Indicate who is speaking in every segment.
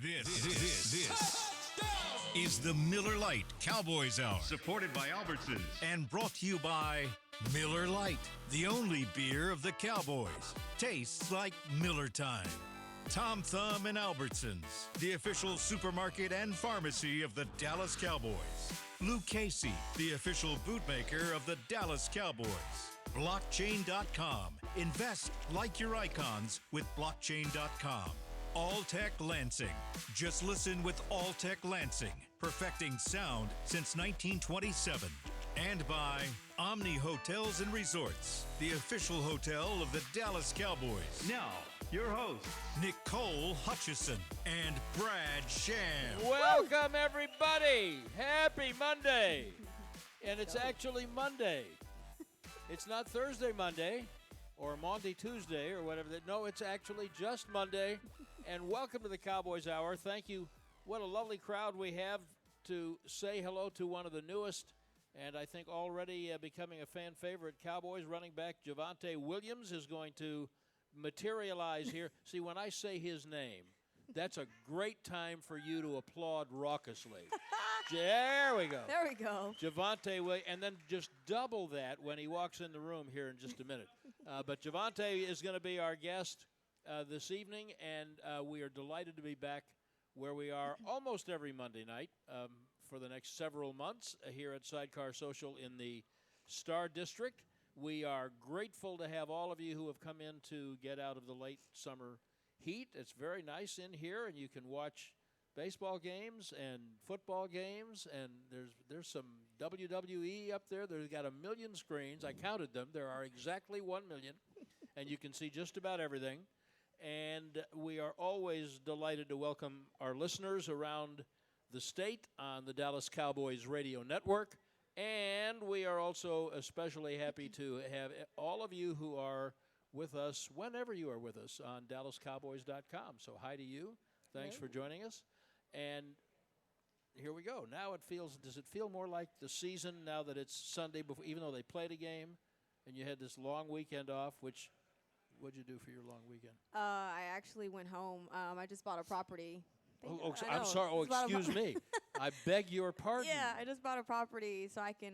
Speaker 1: This is the Miller Lite Cowboys Hour.
Speaker 2: Supported by Albertsons.
Speaker 1: And brought to you by Miller Lite, the only beer of the Cowboys. Tastes like Miller time. Tom Thumb and Albertsons, the official supermarket and pharmacy of the Dallas Cowboys. Lou Casey, the official bootmaker of the Dallas Cowboys. Blockchain.com. Invest like your icons with Blockchain.com. Alltech Lansing. Just listen with Alltech Lansing, perfecting sound since 1927. And by Omni Hotels and Resorts, the official hotel of the Dallas Cowboys.
Speaker 2: Now, your hosts,
Speaker 1: Nicole Hutchison and Brad Sham.
Speaker 3: Welcome, everybody. Happy Monday. And it's actually Monday. It's not Thursday Monday or Monday Tuesday or whatever. No, it's actually just Monday. And welcome to the Cowboys Hour. Thank you. What a lovely crowd we have to say hello to one of the newest and I think already becoming a fan favorite Cowboys running back Javonte Williams is going to materialize here. See, when I say his name, that's a great time for you to applaud raucously. There we go.
Speaker 4: There we go.
Speaker 3: Javonte Williams, and then just double that when he walks in the room here in just a minute. But Javonte is going to be our guest this evening, and we are delighted to be back where we are almost every Monday night for the next several months here at Sidecar Social in the Star District. We are grateful to have all of you who have come in to get out of the late summer heat. It's very nice in here, and you can watch baseball games and football games, and there's some WWE up there. They've got 1 million screens. I counted them. There are exactly 1 million, and you can see just about everything. And we are always delighted to welcome our listeners around the state on the Dallas Cowboys radio network. And we are also especially happy to have all of you who are with us, whenever you are with us, on DallasCowboys.com. So hi to you. Thanks for joining us. And here we go. Now does it feel more like the season now that it's Sunday, before, even though they played a game and you had this long weekend off, what'd you do for your long weekend?
Speaker 4: I actually went home. I just bought a property.
Speaker 3: I'm sorry. Oh, excuse me. I beg your pardon.
Speaker 4: Yeah, I just bought a property so I can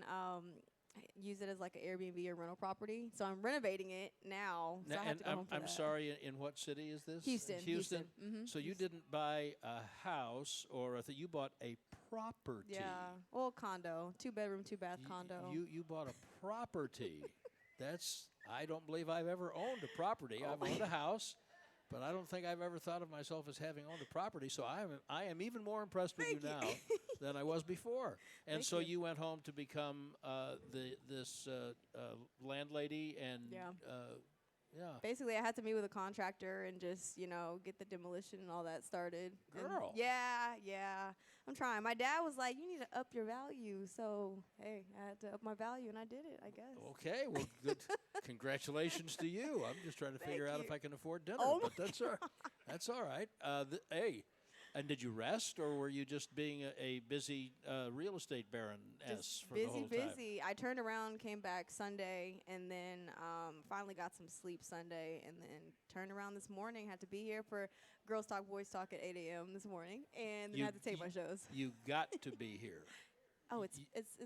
Speaker 4: use it as like an Airbnb or rental property. So I'm renovating it now. So I have to go home for
Speaker 3: I'm
Speaker 4: that.
Speaker 3: sorry, in what city is this?
Speaker 4: Houston.
Speaker 3: Mm-hmm. So you didn't buy a house you bought a property.
Speaker 4: Yeah. Well, condo. 2-bedroom, 2-bath condo.
Speaker 3: You bought a property. I don't believe I've ever owned a property. I've owned a house, but I don't think I've ever thought of myself as having owned a property. So I am even more impressed with you now than I was before. And so you went home to become this landlady and yeah.
Speaker 4: Basically, I had to meet with a contractor and just, get the demolition and all that started.
Speaker 3: Girl.
Speaker 4: And yeah. I'm trying. My dad was like, you need to up your value. So, hey, I had to up my value, and I did it, I guess.
Speaker 3: Okay. Well, good. Congratulations to you. I'm just trying to figure out if I can afford dinner.
Speaker 4: Oh
Speaker 3: but that's all right. Hey. And did you rest, or were you just being a busy real estate baroness for the whole time?
Speaker 4: Busy. I turned around, came back Sunday, and then finally got some sleep Sunday, and then turned around this morning. Had to be here for Girls Talk, Boys Talk at 8 a.m. this morning, and then had to take my shows.
Speaker 3: You got to be here.
Speaker 4: Oh, it's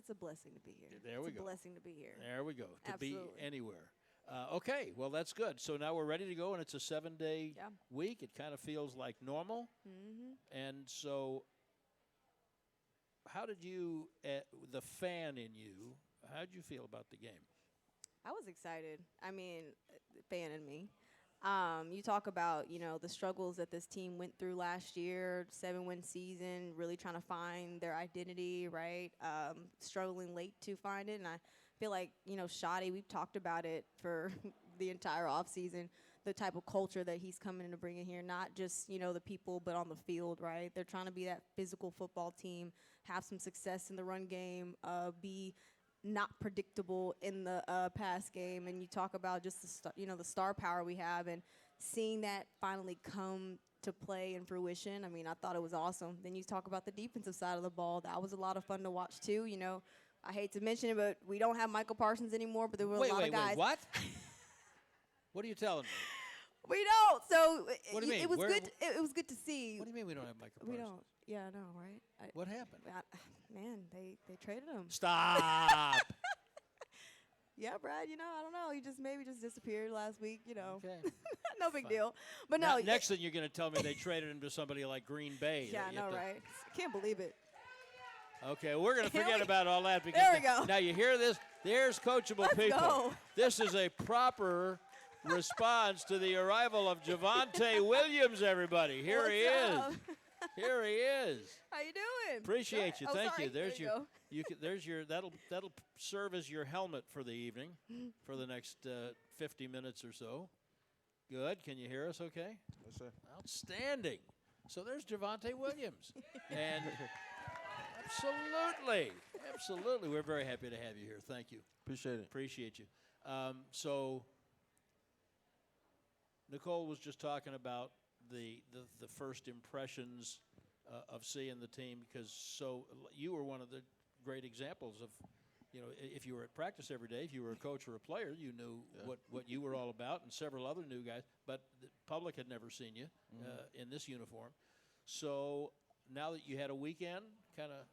Speaker 4: a blessing to be here.
Speaker 3: There we go.
Speaker 4: It's a blessing to be here.
Speaker 3: There we go.
Speaker 4: Absolutely.
Speaker 3: To be anywhere. Okay, well, that's good. So now we're ready to go, and it's a 7-day week. It kind of feels like normal. Mm-hmm. And so how did you, the fan in you, how did you feel about the game?
Speaker 4: I was excited. I mean, fan in me. You talk about, the struggles that this team went through last year, 7-win season, really trying to find their identity, right? Struggling late to find it. And I feel like, Shoddy, we've talked about it for the entire offseason, the type of culture that he's coming in to bring in here, not just, the people, but on the field, right? They're trying to be that physical football team, have some success in the run game, be not predictable in the pass game. And you talk about just the star power we have, and seeing that finally come to play and fruition. I mean, I thought it was awesome. Then you talk about the defensive side of the ball. That was a lot of fun to watch too. I hate to mention it, but we don't have Michael Parsons anymore, but there were a lot of guys.
Speaker 3: What? What are you telling me?
Speaker 4: We don't. So
Speaker 3: What do you mean?
Speaker 4: it was
Speaker 3: Where-
Speaker 4: good. It was good to see.
Speaker 3: What do you mean we don't have Michael
Speaker 4: We
Speaker 3: Parsons?
Speaker 4: don't. Yeah, I know, right?
Speaker 3: What happened?
Speaker 4: Man, they traded him.
Speaker 3: Stop.
Speaker 4: Yeah, Brad. I don't know. He just maybe just disappeared last week.
Speaker 3: Okay.
Speaker 4: No big
Speaker 3: Fine.
Speaker 4: deal. But no.
Speaker 3: Next thing you're going to tell me they traded him to somebody like Green Bay.
Speaker 4: Yeah,
Speaker 3: that
Speaker 4: I
Speaker 3: you have
Speaker 4: know,
Speaker 3: to-
Speaker 4: right? Can't believe it.
Speaker 3: Okay, we're going to
Speaker 4: Here
Speaker 3: forget
Speaker 4: we-
Speaker 3: about all that because
Speaker 4: There we go.
Speaker 3: now you hear this. There's coachable
Speaker 4: Let's
Speaker 3: people.
Speaker 4: go.
Speaker 3: This is a proper response to the arrival of Javonte Williams. Everybody, here he
Speaker 4: What's up?
Speaker 3: is. Here he is.
Speaker 4: How you doing?
Speaker 3: Appreciate you.
Speaker 4: Oh,
Speaker 3: Thank
Speaker 4: sorry.
Speaker 3: you. There's
Speaker 4: There
Speaker 3: your.
Speaker 4: go.
Speaker 3: You can, there's your. That'll serve as your helmet for the evening, for the next 50 minutes or so. Good. Can you hear us? Okay.
Speaker 5: Yes, sir.
Speaker 3: Outstanding. So there's Javonte Williams, and absolutely, we're very happy to have you here. Thank you.
Speaker 5: Appreciate it.
Speaker 3: Appreciate you. So Nicole was just talking about the first impressions of seeing the team, because you were one of the great examples of, if you were at practice every day, if you were a coach or a player, you knew what you were all about, and several other new guys, but the public had never seen you in this uniform. So now that you had a weekend, kind of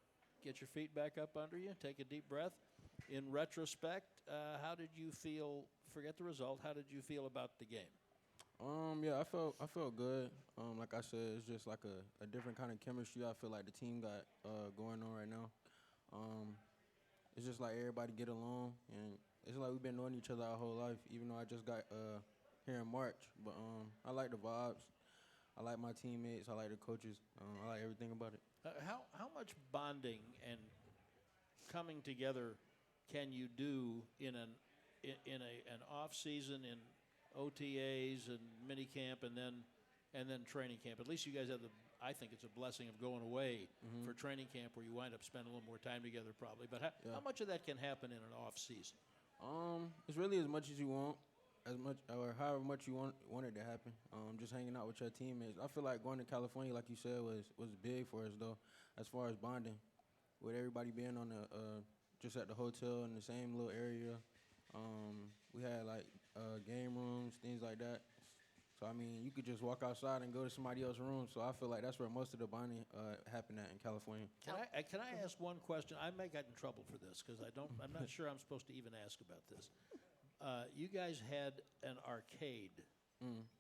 Speaker 3: get your feet back up under you, take a deep breath. In retrospect, how did you feel? Forget the result. How did you feel about the game?
Speaker 5: Yeah, I felt good. Like I said, it's just like a different kind of chemistry I feel like the team got going on right now. It's just like everybody get along, and it's like we've been knowing each other our whole life, even though I just got here in March. But I like the vibes. I like my teammates. I like the coaches. I like everything about it.
Speaker 3: How much bonding and coming together can you do in an off season, in OTAs and mini camp, and then training camp? At least you guys have I think it's a blessing of going away for training camp, where you wind up spending a little more time together probably. But how much of that can happen in an off season?
Speaker 5: It's really as much as you want, or however much you want it to happen. Just hanging out with your teammates. I feel like going to California, like you said, was big for us though, as far as bonding, with everybody being on just at the hotel in the same little area. We had like game rooms, things like that. So I mean, you could just walk outside and go to somebody else's room. So I feel like that's where most of the bonding happened at in California.
Speaker 3: Can I ask one question? I may get in trouble for this because I'm not sure I'm supposed to even ask about this. You guys had an arcade,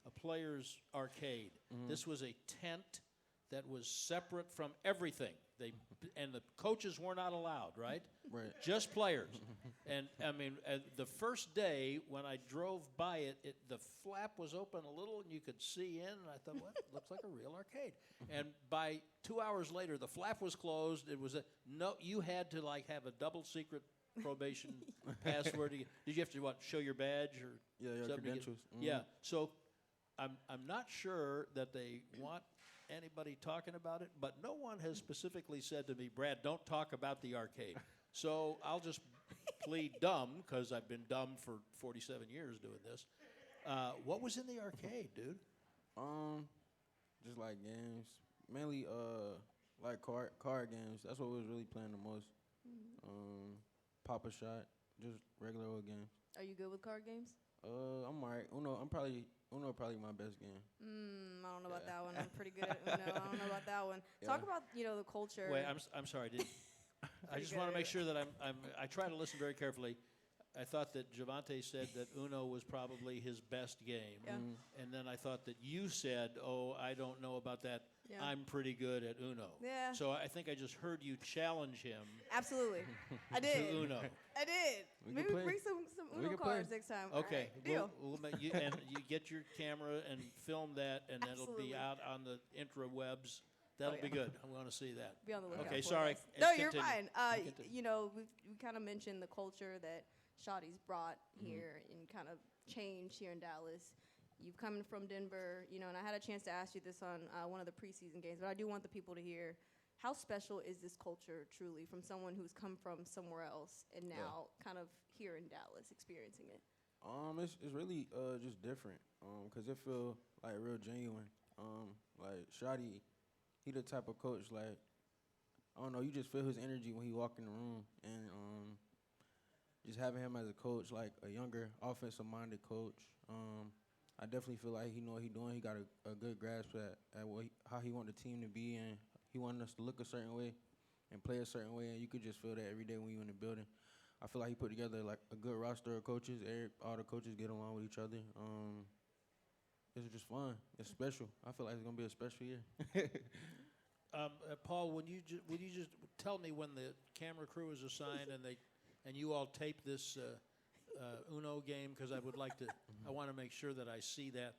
Speaker 3: a player's arcade. This was a tent that was separate from everything. And the coaches were not allowed, right?
Speaker 5: Right.
Speaker 3: Just players. And I mean, the first day when I drove by it, the flap was open a little and you could see in, and I thought, well, it looks like a real arcade. And by 2 hours later, the flap was closed. It was you had to like have a double secret probation password. Did you have to show your badge or
Speaker 5: Yeah, your credentials.
Speaker 3: Yeah. So I'm not sure that they want anybody talking about it, but no one has specifically said to me, Brad, don't talk about the arcade. So I'll just plead dumb, because I've been dumb for 47 years doing this. What was in the arcade, dude?
Speaker 5: Just like games, mainly like card games. That's what we was really playing the most. Pop a shot, just regular old games.
Speaker 4: Are you good with card games?
Speaker 5: I'm alright. Uno probably my best game.
Speaker 4: I don't know about that one. I'm pretty good at Uno. I don't know about that one.
Speaker 5: Yeah.
Speaker 4: Talk about the culture.
Speaker 3: Wait, I'm sorry. I just want to make sure that I try to listen very carefully. I thought that Javonte said that Uno was probably his best game.
Speaker 4: Yeah.
Speaker 3: And then I thought that you said, oh, I don't know about that.
Speaker 4: Yeah.
Speaker 3: I'm pretty good at Uno.
Speaker 4: Yeah.
Speaker 3: So I think I just heard you challenge him
Speaker 4: Absolutely. I did.
Speaker 3: to Uno.
Speaker 4: I did.
Speaker 5: We
Speaker 4: Maybe
Speaker 5: can play.
Speaker 4: bring some
Speaker 5: We
Speaker 4: Uno
Speaker 5: can play.
Speaker 4: cards next time.
Speaker 3: Okay.
Speaker 4: All right, deal.
Speaker 3: We'll make you, and you get your camera and film that, and it'll be
Speaker 4: Absolutely.
Speaker 3: out on the interwebs. That'll be good. I want to see that.
Speaker 4: Be on the lookout.
Speaker 3: Okay,
Speaker 4: for
Speaker 3: sorry.
Speaker 4: us. No,
Speaker 3: Continue.
Speaker 4: you're fine.
Speaker 3: Continue.
Speaker 4: We kind of mentioned the culture that Shotty's brought here and kind of changed here in Dallas. You've come from Denver, and I had a chance to ask you this on one of the preseason games, but I do want the people to hear, how special is this culture truly from someone who's come from somewhere else and now kind of here in Dallas experiencing it?
Speaker 5: It's really just different. 'Cause it feel like real genuine. Like Shotty, he the type of coach, like, I don't know, you just feel his energy when he walk in the room, and just having him as a coach, like a younger offensive minded coach. I definitely feel like he know what he's doing. He got a good grasp at how he want the team to be, and he wanted us to look a certain way and play a certain way, and you could just feel that every day when you're in the building. I feel like he put together like a good roster of coaches. All the coaches get along with each other. It's just fun. It's special. I feel like it's gonna be a special year.
Speaker 3: Paul, would you just tell me when the camera crew is assigned and you all tape this Uno game, because I would like to. I want to make sure that I see that,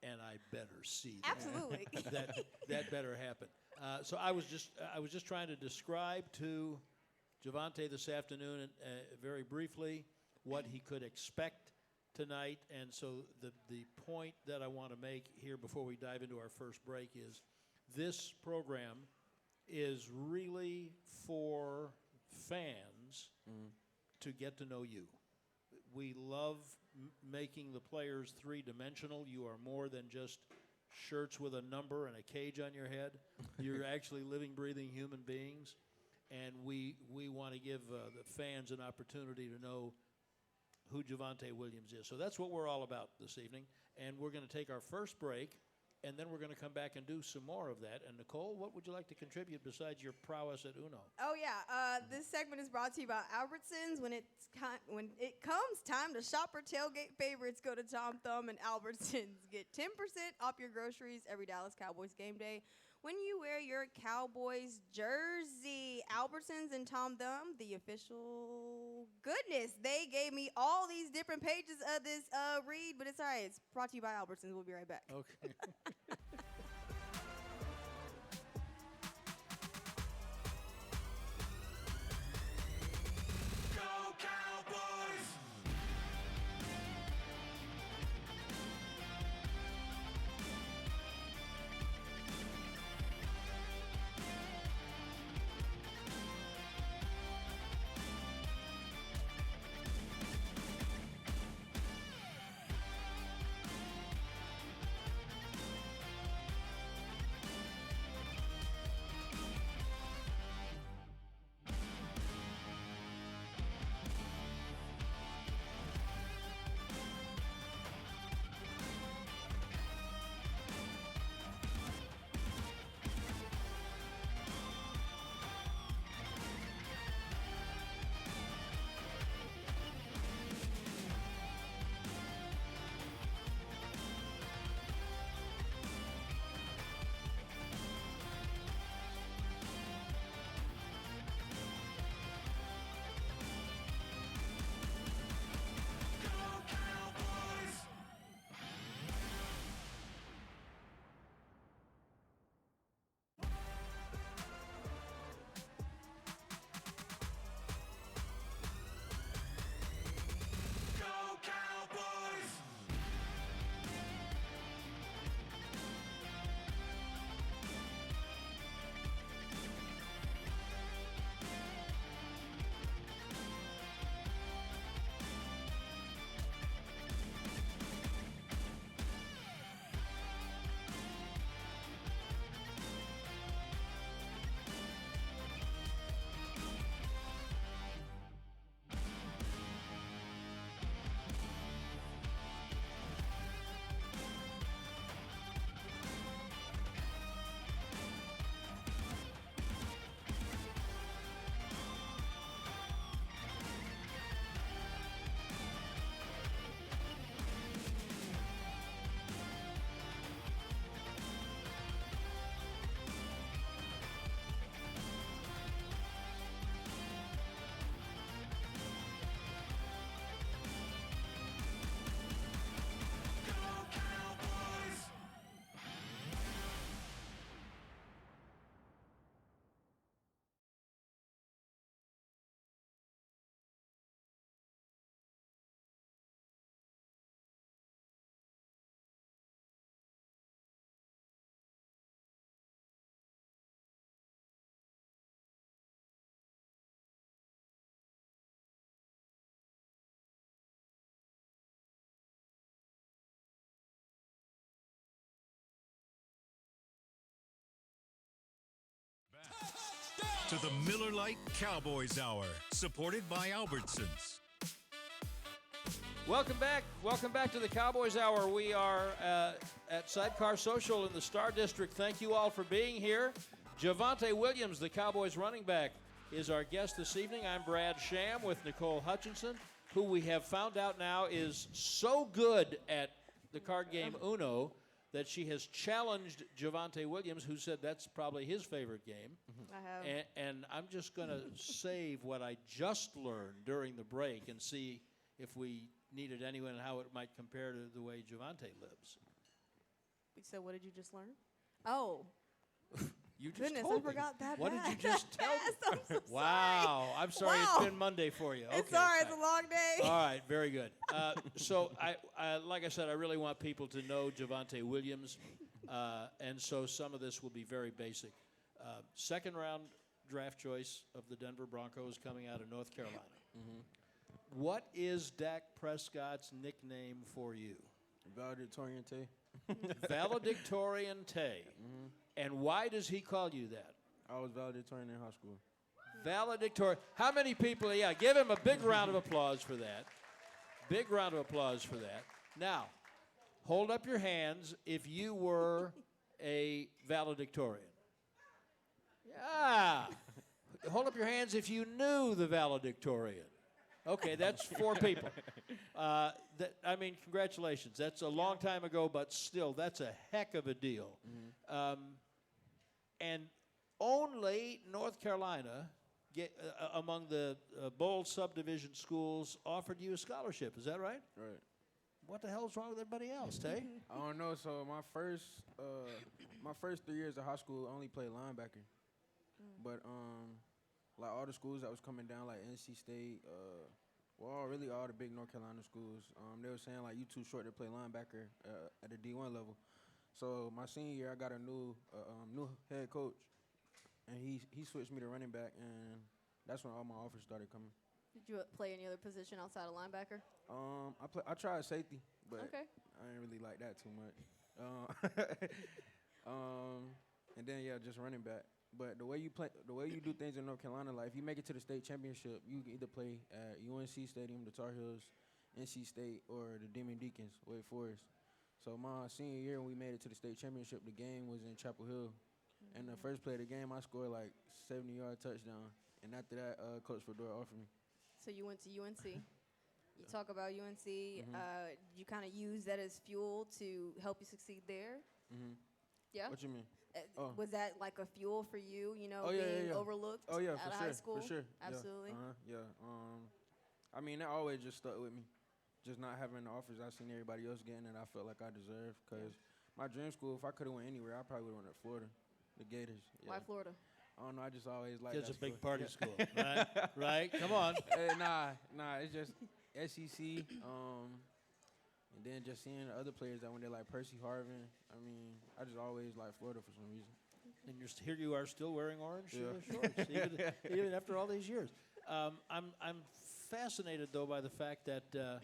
Speaker 3: and I better see that.
Speaker 4: Absolutely.
Speaker 3: that better happen. So I was just trying to describe to Javonte this afternoon, very briefly, what he could expect tonight. And so the point that I want to make here before we dive into our first break is this program is really for fans to get to know you. We love making the players three-dimensional. You are more than just shirts with a number and a cage on your head. You're actually living, breathing human beings. And we want to give the fans an opportunity to know who Javonte Williams is. So that's what we're all about this evening. And we're going to take our first break, and then we're going to come back and do some more of that. And Nicole, what would you like to contribute besides your prowess at Uno?
Speaker 4: Oh yeah, this segment is brought to you by Albertsons. When it comes time to shop or tailgate favorites, go to Tom Thumb and Albertsons. Get 10% off your groceries every Dallas Cowboys game day when you wear your Cowboys jersey. Albertsons and Tom Thumb, the official goodness. They gave me all these different pages of this read, but it's all right. It's brought to you by Albertsons. We'll be right back.
Speaker 3: Okay.
Speaker 1: To the Miller Lite Cowboys Hour, supported by Albertsons.
Speaker 3: Welcome back. Welcome back to the Cowboys Hour. We are at Sidecar Social in the Star District. Thank you all for being here. Javonte Williams, the Cowboys running back, is our guest this evening. I'm Brad Sham with Nicole Hutchison, who we have found out now is so good at the card game Uno that she has challenged Javonte Williams, who said that's probably his favorite game.
Speaker 4: I have.
Speaker 3: And I'm just going to save what I just learned during the break and see if we needed anyone and how it might compare to the way Javonte lives.
Speaker 4: So what did you just learn? Oh.
Speaker 3: You just
Speaker 4: Goodness,
Speaker 3: told
Speaker 4: I forgot
Speaker 3: me.
Speaker 4: that
Speaker 3: What
Speaker 4: bad.
Speaker 3: did you just tell me?
Speaker 4: I'm so
Speaker 3: Wow. I'm sorry.
Speaker 4: Wow.
Speaker 3: It's been Monday for you. Okay,
Speaker 4: It's sorry, it's
Speaker 3: fine.
Speaker 4: a long day.
Speaker 3: All right, very good. So, I like I said, I really want people to know Javonte Williams, and so some of this will be very basic. Second-round draft choice of the Denver Broncos coming out of North Carolina. What is Dak Prescott's nickname for you?
Speaker 5: Valedictorian Tay.
Speaker 3: Valedictorian Tay. And why does he call you that?
Speaker 5: I was valedictorian in high school.
Speaker 3: Valedictorian. How many people? Yeah, give him a big round of applause for that. Big round of applause for that. Now, hold up your hands if you were a valedictorian. Yeah. Hold up your hands if you knew the valedictorian. Okay, that's 4 people. Congratulations. That's a long time ago, but still, that's a heck of a deal. And only North Carolina, among the Bowl subdivision schools, offered you a scholarship. Is that right?
Speaker 5: Right.
Speaker 3: What the hell's wrong with everybody else, Tay?
Speaker 5: I don't know. So my first 3 years of high school, I only played linebacker. But like all the schools that was coming down, like NC State, really all the big North Carolina schools, they were saying like you too short to play linebacker at the D1 level. So my senior year, I got a new head coach, and he switched me to running back, and that's when all my offers started coming.
Speaker 4: Did you play any other position outside of linebacker?
Speaker 5: I tried safety, but
Speaker 4: Okay.
Speaker 5: I didn't really like that too much. And then just running back. But the way you do things in North Carolina, like if you make it to the state championship, you can either play at UNC Stadium, the Tar Heels, NC State, or the Demon Deacons, Wake Forest. So my senior year, when we made it to the state championship, the game was in Chapel Hill. And the first play of the game, I scored like 70-yard touchdown. And after that, Coach Fedora offered me.
Speaker 4: So you went to UNC. You talk about UNC. You kind of use that as fuel to help you succeed there. Yeah.
Speaker 5: What you mean?
Speaker 4: Was that like a fuel for you? You know,
Speaker 5: Yeah.
Speaker 4: overlooked.
Speaker 5: Oh yeah,
Speaker 4: out of
Speaker 5: for sure.
Speaker 4: high school.
Speaker 5: For sure.
Speaker 4: Absolutely.
Speaker 5: Yeah. I mean, that always just stuck with me. Just not having the offers I seen everybody else getting that I felt like I deserved. Because my dream school, if I could have went anywhere, I probably would have went to Florida, the Gators. Yeah.
Speaker 4: Why Florida?
Speaker 5: I don't know. I just always liked that
Speaker 3: It's a big
Speaker 5: school.
Speaker 3: party school, right? Right? Come on.
Speaker 5: Nah. It's just SEC. And then just seeing the other players that went there, like Percy Harvin. I mean, I just always liked Florida for some reason.
Speaker 3: And here you are still wearing orange
Speaker 5: Yeah.
Speaker 3: shorts, even after all these years. I'm fascinated, though, by the fact that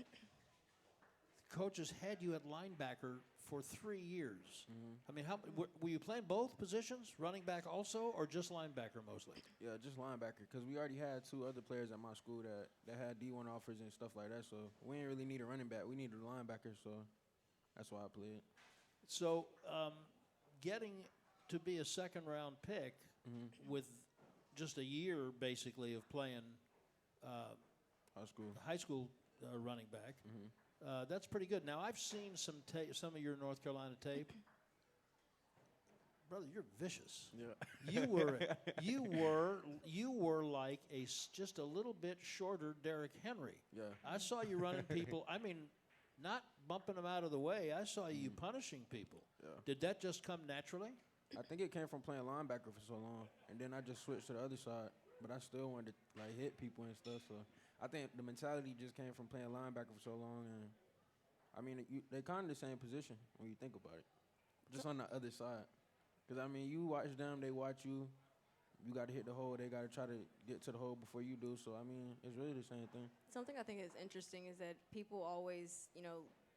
Speaker 3: coaches had you at linebacker for 3 years. I mean, were you playing both positions, running back also, or just linebacker mostly?
Speaker 5: Yeah, just linebacker, because we already had 2 other players at my school that had D1 offers and stuff like that, so we didn't really need a running back. We needed a linebacker, so that's why I played.
Speaker 3: So getting to be a second-round pick with just a year, basically, of playing high school running back, that's pretty good. Now, I've seen some of your North Carolina tape. Brother, you're vicious.
Speaker 5: Yeah.
Speaker 3: You were like just a little bit shorter Derrick Henry.
Speaker 5: Yeah.
Speaker 3: I saw you running people. I mean, not bumping them out of the way. I saw you punishing people.
Speaker 5: Yeah.
Speaker 3: Did that just come naturally?
Speaker 5: I think it came from playing linebacker for so long, and then I just switched to the other side, but I still wanted to like hit people and stuff, so I think the mentality just came from playing linebacker for so long, and I mean, they're kind of the same position when you think about it, just on the other side. Because, I mean, you watch them, they watch you. You got to hit the hole. They got to try to get to the hole before you do. So, I mean, it's really the same thing.
Speaker 4: Something I think is interesting is that people always,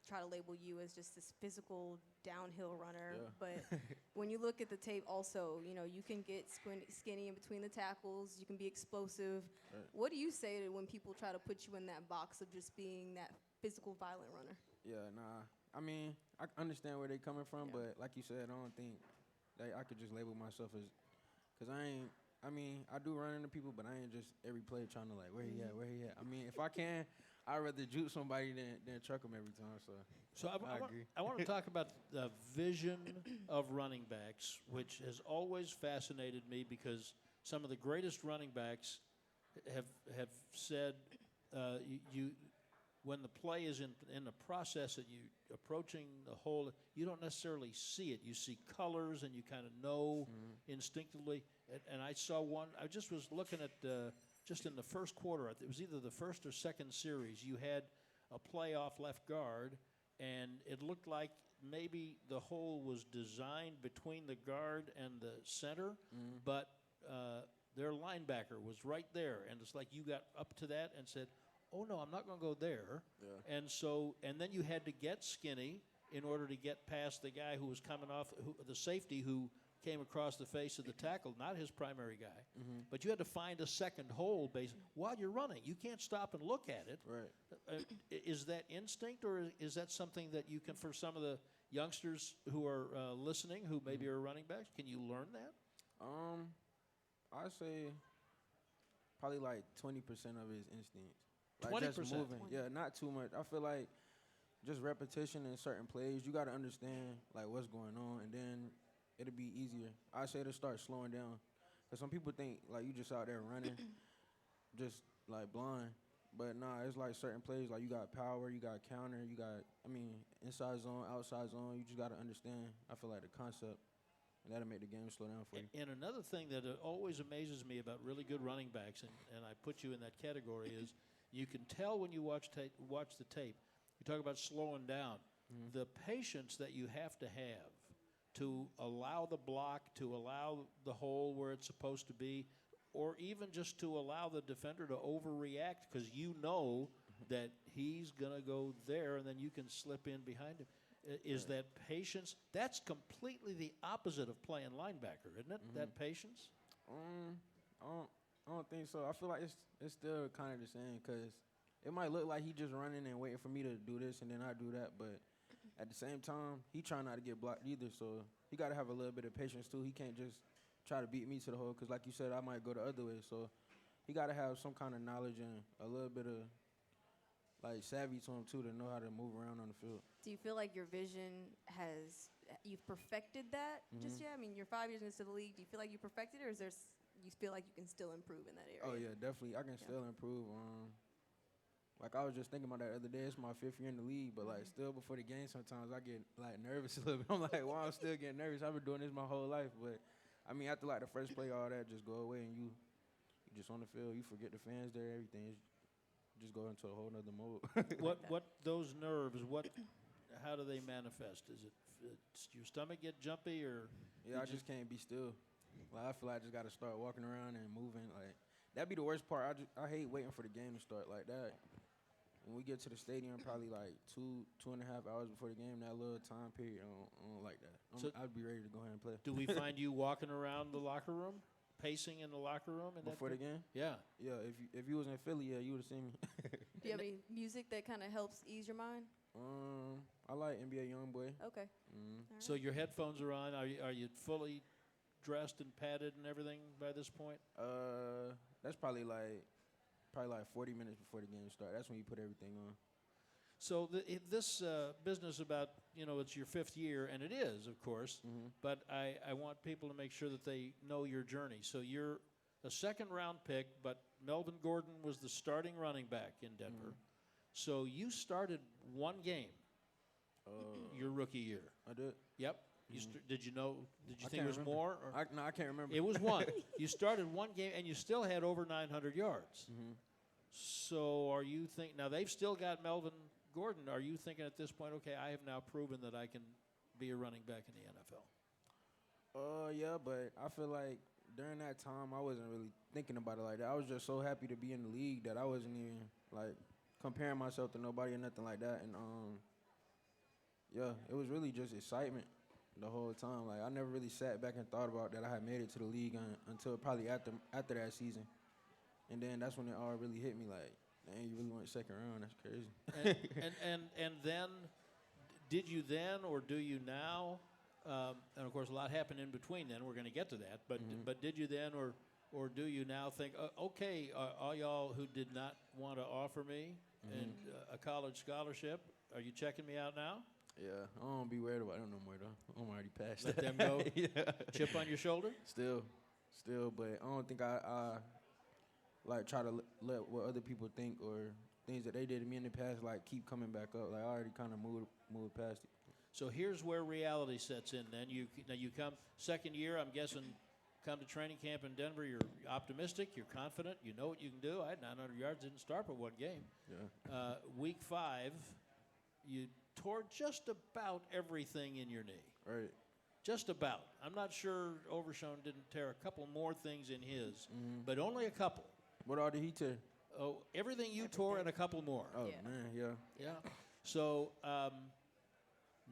Speaker 4: try to label you as just this physical downhill runner.
Speaker 5: Yeah.
Speaker 4: But when you look at the tape also, you can get skinny in between the tackles. You can be explosive.
Speaker 5: Right.
Speaker 4: What do you say to when people try to put you in that box of just being that physical, violent runner.
Speaker 5: Yeah, nah. I mean, I understand where they coming from,
Speaker 4: Yeah.
Speaker 5: but like you said, I don't think that I could just label myself as, because I mean, I do run into people, but I ain't just every play trying to like, where he at, where he at. I mean, if I can, I'd rather juke somebody than truck him every time, so.
Speaker 3: So
Speaker 5: I agree.
Speaker 3: I want to talk about the vision of running backs, which has always fascinated me because some of the greatest running backs have said you when the play is in the process that you approaching the hole, you don't necessarily see it. You see colors and you kind of know instinctively. And I saw one. I just was looking at just in the first quarter. It was either the first or second series. You had a playoff left guard, and it looked like maybe the hole was designed between the guard and the center, but their linebacker was right there, and it's like you got up to that and said, "Oh no, I'm not going to go there."
Speaker 5: Yeah.
Speaker 3: And then you had to get skinny in order to get past the guy who was coming off, the safety who came across the face of the tackle, not his primary guy. But you had to find a second hole while you're running. You can't stop and look at it.
Speaker 5: Right.
Speaker 3: Is that instinct, or is that something that you can, for some of the youngsters who are listening, who maybe are running backs, can you learn that?
Speaker 5: I'd say probably like 20% of his instincts. Like
Speaker 3: 20%?
Speaker 5: just moving. Yeah, not too much. I feel like just repetition in certain plays, you got to understand like what's going on, and then it'll be easier. I say to start slowing down, because some people think like you just out there running, just like blind. But nah, it's like certain plays, like you got power, you got counter, you got, inside zone, outside zone. You just got to understand, I feel like, the concept. And that'll make the game slow down for you.
Speaker 3: And another thing that always amazes me about really good running backs, and I put you in that category, is you can tell when you watch the tape. You talk about slowing down. The patience that you have to have to allow the block, to allow the hole where it's supposed to be, or even just to allow the defender to overreact because you know that he's going to go there and then you can slip in behind him. Is that patience? That's completely the opposite of playing linebacker, isn't it? That patience?
Speaker 5: I don't think so. I feel like it's still kind of the same, because it might look like he just running and waiting for me to do this and then I do that, but at the same time, he trying not to get blocked either, so he got to have a little bit of patience too. He can't just try to beat me to the hole, because like you said, I might go the other way, so he got to have some kind of knowledge and a little bit of like savvy to him too, to know how to move around on the field.
Speaker 4: Do you feel like your vision you've perfected that just yet? I mean, you're 5 years into the league. Do you feel like you perfected it, or you feel like you can still improve in that area?
Speaker 5: Oh yeah, definitely. I can still improve. Like I was just thinking about that the other day. It's my 5th year in the league, but like still before the game, sometimes I get like nervous a little bit. I'm like, wow, I'm still getting nervous. I've been doing this my whole life, but I mean, after like the first play, all that just go away, and you just on the field. You forget the fans there, everything. Just go into a whole nother mode.
Speaker 3: What those nerves? How do they manifest? Is it your stomach get jumpy, or?
Speaker 5: Yeah, I just can't be still. Like I feel like I just got to start walking around and moving. Like that'd be the worst part. I hate waiting for the game to start like that. When we get to the stadium, probably like 2.5 hours before the game, that little time period, I don't like that. I'd be ready to go ahead and play.
Speaker 3: Do we find you walking around the locker room, pacing in the locker room?
Speaker 5: Before the game?
Speaker 3: Yeah.
Speaker 5: Yeah, if you was in Philly, yeah, you would have seen me.
Speaker 4: Do you have any music that kind of helps ease your mind?
Speaker 5: I like NBA YoungBoy.
Speaker 4: Okay.
Speaker 3: Right. So your headphones are on. Are you fully dressed and padded and everything by this point?
Speaker 5: That's probably like 40 minutes before the game starts. That's when you put everything on.
Speaker 3: So this business about, it's your 5th year, and it is, of course, but I want people to make sure that they know your journey. So you're a 2nd-round pick, but Melvin Gordon was the starting running back in Denver. So you started one game your rookie year.
Speaker 5: I did.
Speaker 3: Yep. Did you think it was more? Or?
Speaker 5: No, I can't remember.
Speaker 3: It was one. You started one game, and you still had over 900 yards. So are you now they've still got Melvin Gordon. Are you thinking at this point, okay, I have now proven that I can be a running back in the NFL?
Speaker 5: Yeah, but I feel like during that time, I wasn't really thinking about it like that. I was just so happy to be in the league that I wasn't even, like, comparing myself to nobody or nothing like that. And, yeah, it was really just excitement the whole time. Like, I never really sat back and thought about that I had made it to the league until probably after that season. And then that's when it all really hit me, like, Dang, you really went second round. That's crazy.
Speaker 3: And then, did you then or do you now? And of course, a lot happened in between. Then we're going to get to that. But did you then or do you now think, okay, all y'all who did not want to offer me a college scholarship, are you checking me out now?
Speaker 5: Yeah, I don't be worried about it no more though. I'm already past
Speaker 3: Let
Speaker 5: that.
Speaker 3: them go.
Speaker 5: Yeah.
Speaker 3: Chip on your shoulder.
Speaker 5: Still, but I don't think I like try to let what other people think or things that they did to me in the past like keep coming back up. Like I already kind of moved past it.
Speaker 3: So here's where reality sets in. Then you come second year. I'm guessing come to training camp in Denver. You're optimistic. You're confident. You know what you can do. I had 900 yards. Didn't start but one game.
Speaker 5: Yeah.
Speaker 3: Week 5, you tore just about everything in your knee.
Speaker 5: Right.
Speaker 3: Just about. I'm not sure Overshown didn't tear a couple more things in his, but only a couple.
Speaker 5: What all did he tear?
Speaker 3: Oh, everything you tore and a couple more.
Speaker 5: Oh
Speaker 4: Yeah.
Speaker 5: man, yeah.
Speaker 3: Yeah. So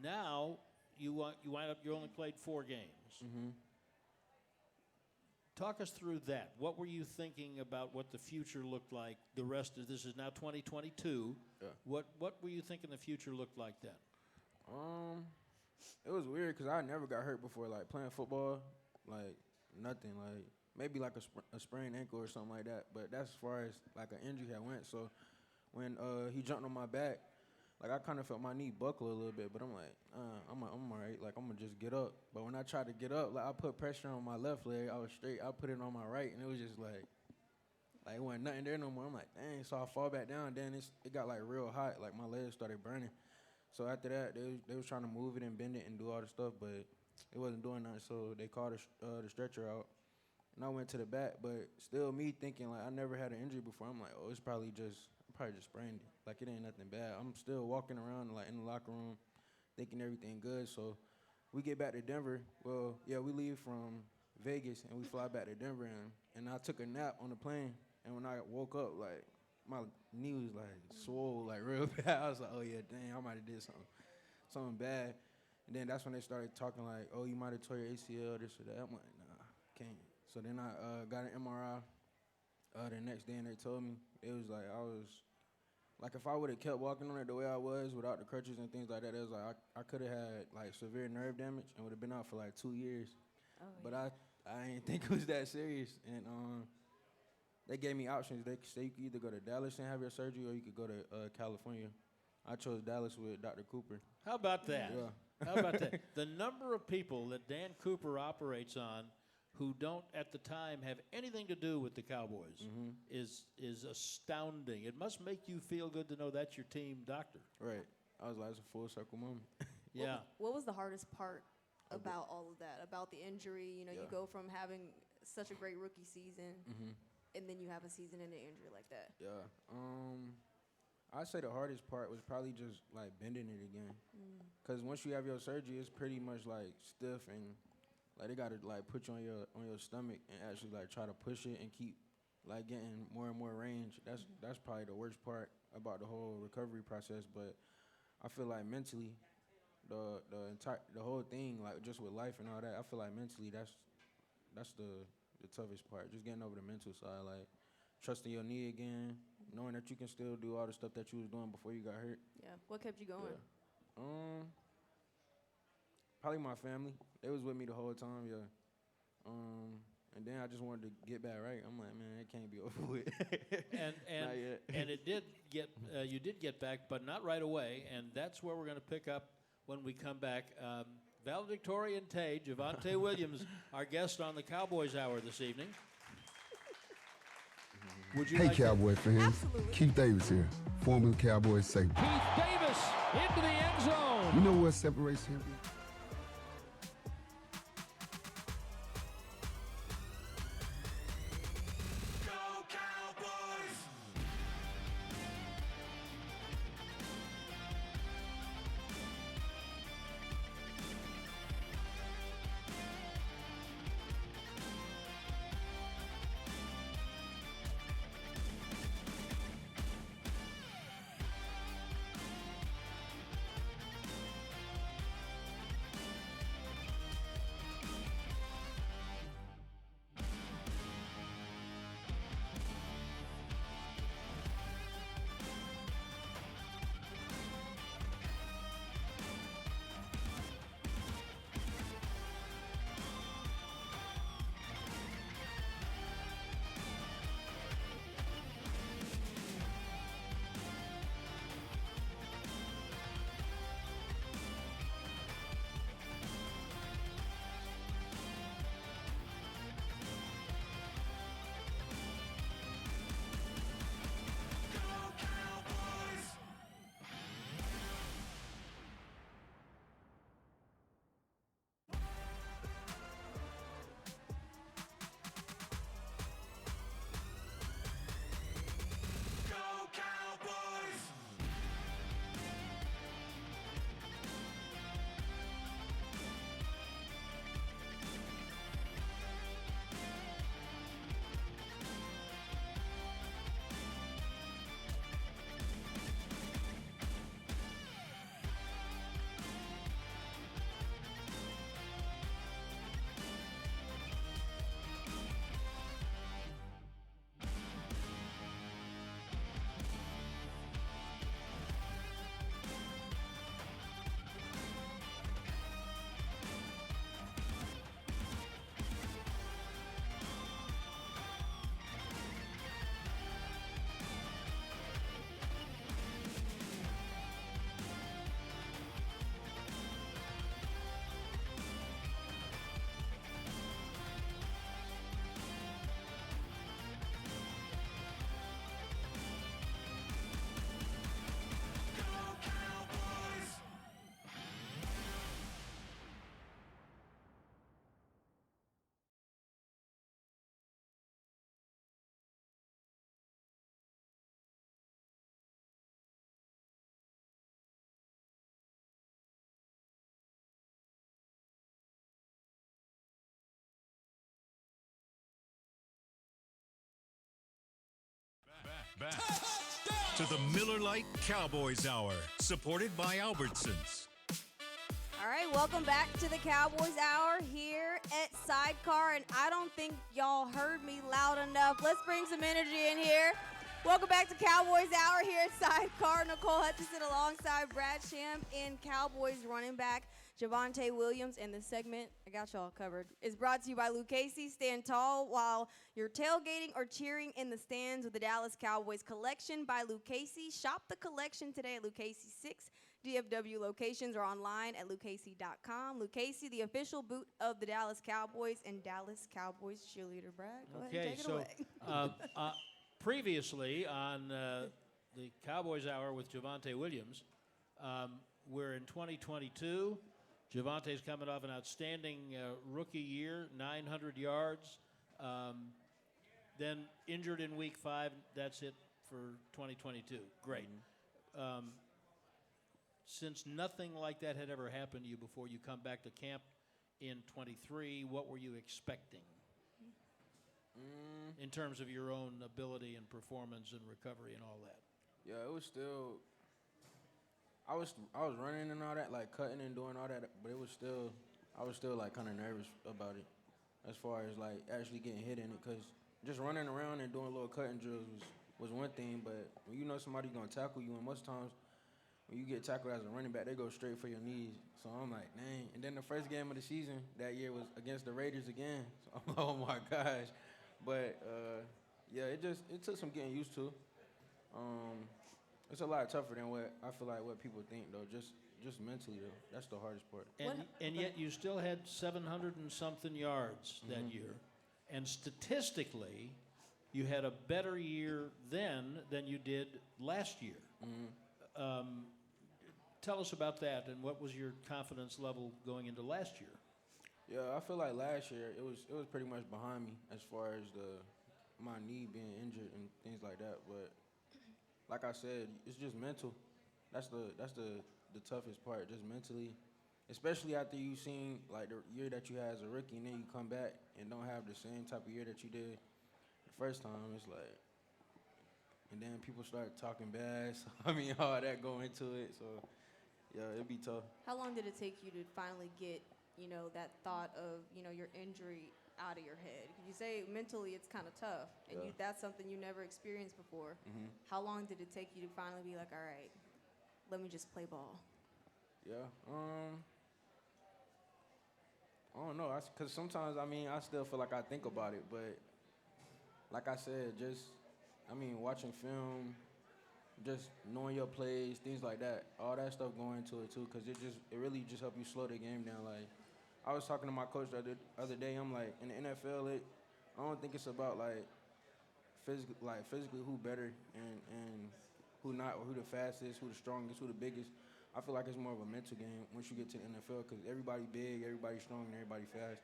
Speaker 3: now you wind up. You only played 4 games. Talk us through that. What were you thinking about what the future looked like? The rest of this is now 2022.
Speaker 5: Yeah.
Speaker 3: What were you thinking the future looked like then?
Speaker 5: It was weird because I never got hurt before, like playing football, like nothing, like maybe like a sprained ankle or something like that. But that's as far as like an injury I went. So when he jumped on my back, like I kind of felt my knee buckle a little bit, but I'm like, I'm all right. Like I'm gonna just get up. But when I tried to get up, like I put pressure on my left leg. I was straight. I put it on my right, and it was just like it wasn't nothing there no more. I'm like, dang. So I fall back down. Then it got like real hot. Like my legs started burning. So after that, they was trying to move it and bend it and do all the stuff, but it wasn't doing nothing. So they called the stretcher out, and I went to the back. But still, me thinking like I never had an injury before. I'm like, oh, it's probably just sprained it. Like it ain't nothing bad. I'm still walking around like in the locker room, thinking everything good. So we get back to Denver. Well, yeah, we leave from Vegas and we fly back to Denver, and I took a nap on the plane. And when I woke up, like my knee was like swole, like real bad. I was like, oh yeah, dang, I might have did something bad. And then that's when they started talking like, oh, you might have tore your ACL, this or that. I'm like, nah, can't. So then I got an MRI the next day, and they told me it was like I was like if I would have kept walking on it the way I was without the crutches and things like that, it was like I could have had like severe nerve damage and would have been out for like 2 years.
Speaker 4: Oh,
Speaker 5: But
Speaker 4: yeah.
Speaker 5: I didn't think it was that serious, and they gave me options. They say you could either go to Dallas and have your surgery, or you could go to California. I chose Dallas with Dr. Cooper.
Speaker 3: How about that?
Speaker 5: Yeah.
Speaker 3: How about that? The number of people that Dan Cooper operates on who don't at the time have anything to do with the Cowboys is astounding. It must make you feel good to know that's your team doctor.
Speaker 5: Right. I was like, it's a full circle moment.
Speaker 3: Yeah.
Speaker 4: What was the hardest part about all of that? About the injury? You know, you
Speaker 5: Yeah.
Speaker 4: go from having such a great rookie season, and then you have a season and an injury like that.
Speaker 5: Yeah. I'd say the hardest part was probably just like bending it again. Cause once you have your surgery, it's pretty much like stiff, and like they gotta like put you on your stomach and actually like try to push it and keep like getting more and more range. That's probably the worst part about the whole recovery process. But I feel like mentally, the whole thing, like just with life and all that, I feel like mentally that's the toughest part. Just getting over the mental side, like trusting your knee again, knowing that you can still do all the stuff that you was doing before you got hurt.
Speaker 4: Yeah. What kept you going?
Speaker 5: Yeah. Probably my family. They was with me the whole time, yeah. And then I just wanted to get back right. I'm like, man, it can't be over with.
Speaker 3: And
Speaker 5: Not yet.
Speaker 3: and it did get you did get back, but not right away. And that's where we're going to pick up when we come back. Valedictorian Tay, Javonte Williams, our guest on the Cowboys Hour this evening. Would you
Speaker 6: Hey,
Speaker 3: like to-
Speaker 6: Cowboy fans.
Speaker 4: Absolutely.
Speaker 6: Keith Davis here, former Cowboys safety.
Speaker 3: Keith Davis into the end zone.
Speaker 6: You know what separates him?
Speaker 1: back to the Miller Lite Cowboys Hour, supported by Albertsons.
Speaker 4: All right, welcome back to the Cowboys Hour here at Sidecar, and I don't think y'all heard me loud enough. Let's bring some energy in here. Welcome back to Cowboys Hour here at Sidecar. Nicole Hutchison alongside Brad Sham and Cowboys running back Javonte Williams. And the segment, I got y'all covered, is brought to you by Lucchese. Stand tall while you're tailgating or cheering in the stands with the Dallas Cowboys collection by Lucchese. Shop the collection today at Lucchese 6 DFW locations or online at lucchese.com. Lucchese, the official boot of the Dallas Cowboys and Dallas Cowboys cheerleader. Brad, go ahead and take it away.
Speaker 3: Previously on the Cowboys Hour with Javonte Williams, we're in 2022. Javonte's coming off an outstanding rookie year, 900 yards. Then injured in week 5. That's it for 2022. Great. Since nothing like that had ever happened to you before you come back to camp in 23, what were you expecting in terms of your own ability and performance and recovery and all that?
Speaker 5: Yeah, it was still. I was running and all that, like cutting and doing all that, but I was still like kind of nervous about it, as far as like actually getting hit in it, because just running around and doing little cutting drills was one thing, but when you know somebody's gonna tackle you, and most times when you get tackled as a running back, they go straight for your knees. So I'm like, dang. And then the first game of the season that year was against the Raiders again. So I'm like, oh my gosh. But yeah, it took some getting used to. It's a lot tougher than what I feel like what people think though. Just mentally though, that's the hardest part.
Speaker 3: And yet you still had 700 and something yards that year, and statistically, you had a better year then than you did last year. Tell us about that, and what was your confidence level going into last year?
Speaker 5: Yeah, I feel like last year it was pretty much behind me as far as my knee being injured and things like that. But like I said, it's just mental. That's the toughest part, just mentally, especially after you seen like the year that you had as a rookie, and then you come back and don't have the same type of year that you did the first time. It's like, and then people start talking bad. So, I mean, all that go into it. So yeah, it'd be tough.
Speaker 4: How long did it take you to finally get, that thought of, your injury out of your head? Because you say mentally it's kind of tough, and that's something you never experienced before. How long did it take you to finally be like, all right, let me just play ball?
Speaker 5: Yeah, I don't know, because sometimes, I still feel like I think about it, but like I said, watching film, just knowing your plays, things like that, all that stuff going into it too, because it really just help you slow the game down. Like, I was talking to my coach the other day. I'm like, in the NFL, I don't think it's about physically who better and who not, or who the fastest, who the strongest, who the biggest. I feel like it's more of a mental game once you get to the NFL, because everybody big, everybody strong, and everybody fast.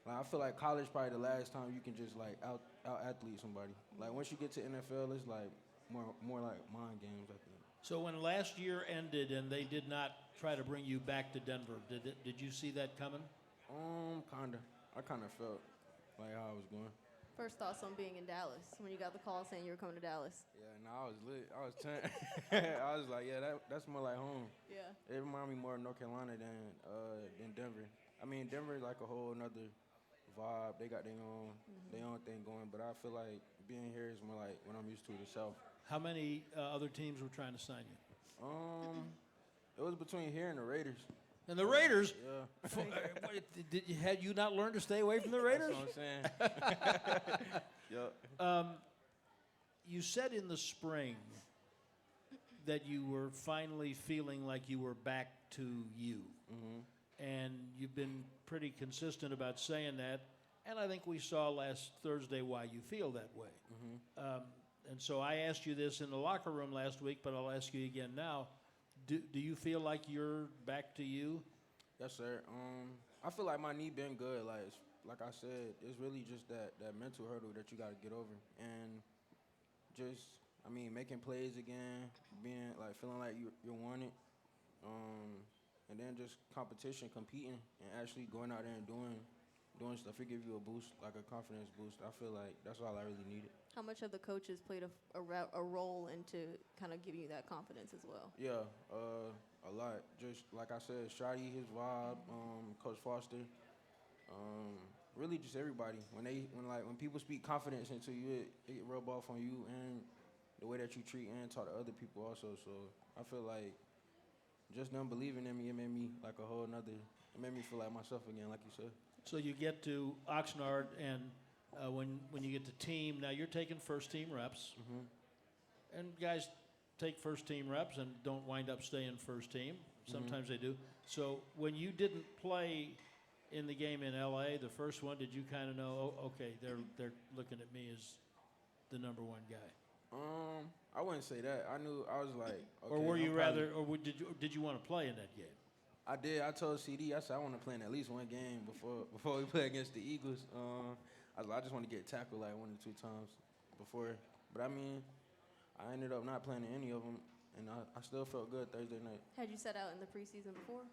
Speaker 5: Like, I feel like college probably the last time you can just like out athlete somebody. Like, once you get to NFL, it's like more like mind games, I think.
Speaker 3: So when last year ended and they did not try to bring you back to Denver, did you see that coming?
Speaker 5: Kinda. I kind of felt like how I was going.
Speaker 4: First thoughts on being in Dallas when you got the call saying you were coming to Dallas?
Speaker 5: Yeah, no, I was lit. I was I was like, yeah, that's more like home.
Speaker 4: Yeah.
Speaker 5: It reminded me more of North Carolina than Denver. Denver is like a whole another vibe. They got their own thing going, but I feel like being here is more like what I'm used to, the South.
Speaker 3: How many other teams were trying to sign you?
Speaker 5: It was between here and the Raiders.
Speaker 3: And the Raiders?
Speaker 5: Yeah.
Speaker 3: Had you not learned to stay away from the Raiders?
Speaker 5: That's what I'm saying.
Speaker 3: Yep. You said in the spring that you were finally feeling like you were back to you. And you've been pretty consistent about saying that. And I think we saw last Thursday why you feel that way. And so I asked you this in the locker room last week, but I'll ask you again now. Do you feel like you're back to you?
Speaker 5: Yes, sir. I feel like my knee been good. Like I said, it's really just that mental hurdle that you got to get over. And just, making plays again, being like feeling like you're wanted. And then just competition, competing, and actually going out there and doing stuff. It gives you a boost, like a confidence boost. I feel like that's all I really needed.
Speaker 4: How much have the coaches played a role into kind of giving you that confidence as well?
Speaker 5: Yeah, a lot. Just like I said, Shotty, his vibe, Coach Foster, really just everybody. When people speak confidence into you, it rub off on you and the way that you treat and talk to other people also. So I feel like just them believing in me, it made me like a whole nother. It made me feel like myself again, like you said.
Speaker 3: So you get to Oxnard, and when you get to team, now you're taking first team reps, and guys take first team reps and don't wind up staying first team. Sometimes they do. So when you didn't play in the game in LA, the first one, did you kind of know, oh, okay, they're looking at me as the number one guy?
Speaker 5: I wouldn't say that. I knew I was like. Okay,
Speaker 3: or were you
Speaker 5: or
Speaker 3: did you want to play in that game?
Speaker 5: I did. I told CD, I said I want to play in at least one game before we play against the Eagles. I was like, I just want to get tackled like 1 or 2 times before. But I mean, I ended up not playing in any of them, and I still felt good Thursday night.
Speaker 4: Had you set out in the preseason before?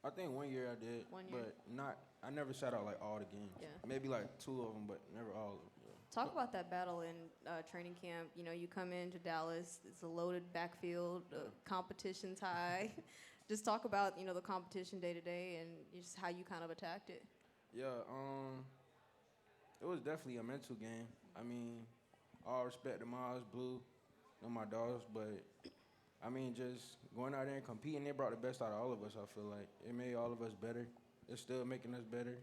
Speaker 5: I think 1 year I did,
Speaker 4: 1 year?
Speaker 5: but I never sat out like all the games.
Speaker 4: Yeah.
Speaker 5: Maybe like 2 of them, but never all of them. Yeah.
Speaker 4: Talk about that battle in training camp. You know, you come into Dallas, it's a loaded backfield, competition's high. Just talk about, the competition day to day and just how you kind of attacked it.
Speaker 5: Yeah, it was definitely a mental game. I mean, all respect to Miles, Blue, and my dogs, but I mean, just going out there and competing, it brought the best out of all of us, I feel like. It made all of us better. It's still making us better.